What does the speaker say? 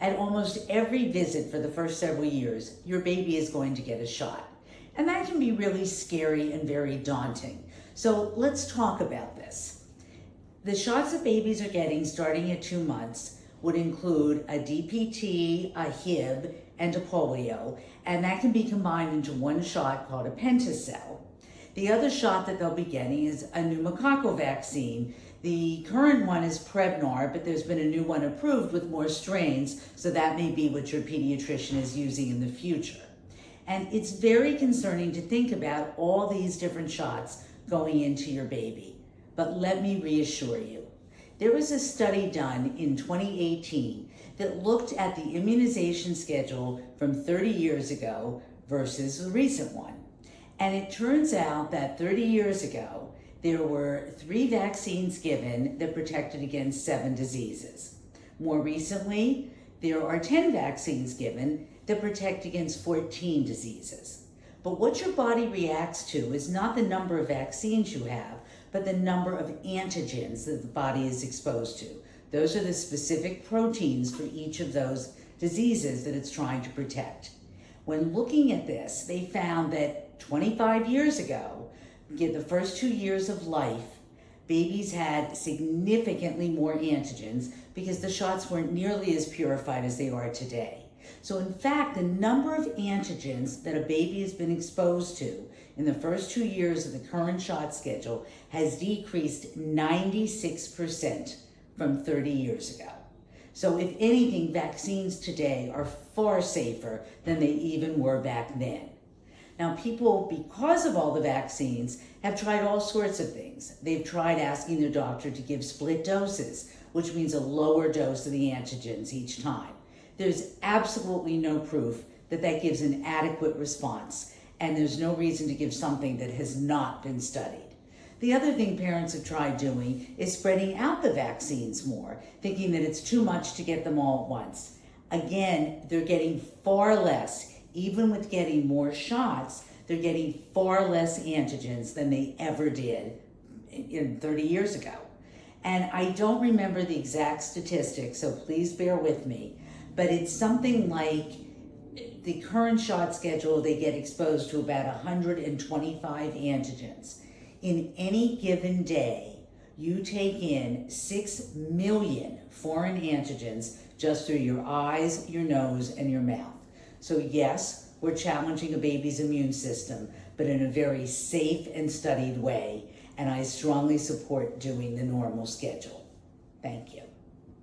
At almost every visit for the first several years, your baby is going to get a shot. And that can be really scary and very daunting. So let's talk about this. The shots that babies are getting starting at 2 months would include a DPT, a Hib, and a polio, and that can be combined into one shot called a pentacell. The other shot that they'll be getting is a pneumococcal vaccine. The current one is Prevnar, but there's been a new one approved with more strains, so that may be what your pediatrician is using in the future. And it's very concerning to think about all these different shots going into your baby. But let me reassure you, there was a study done in 2018 that looked at the immunization schedule from 30 years ago versus the recent one. And it turns out that 30 years ago, there were 3 vaccines given that protected against 7 diseases. More recently, there are 10 vaccines given that protect against 14 diseases. But what your body reacts to is not the number of vaccines you have, but the number of antigens that the body is exposed to. Those are the specific proteins for each of those diseases that it's trying to protect. When looking at this, they found that 25 years ago, the first 2 years of life, babies had significantly more antigens because the shots weren't nearly as purified as they are today. So in fact, the number of antigens that a baby has been exposed to in the first 2 years of the current shot schedule has decreased 96% from 30 years ago. So if anything, vaccines today are far safer than they even were back then. Now people, because of all the vaccines, have tried all sorts of things. They've tried asking their doctor to give split doses, which means a lower dose of the antigens each time. There's absolutely no proof that that gives an adequate response, and there's no reason to give something that has not been studied. The other thing parents have tried doing is spreading out the vaccines more, thinking that it's too much to get them all at once. Again, they're getting far less. Even with getting more shots, they're getting far less antigens than they ever did 30 years ago. And I don't remember the exact statistics, so please bear with me, but it's something like the current shot schedule, they get exposed to about 125 antigens. In any given day, you take in 6 million foreign antigens just through your eyes, your nose, and your mouth. So yes, we're challenging a baby's immune system, but in a very safe and studied way, and I strongly support doing the normal schedule. Thank you.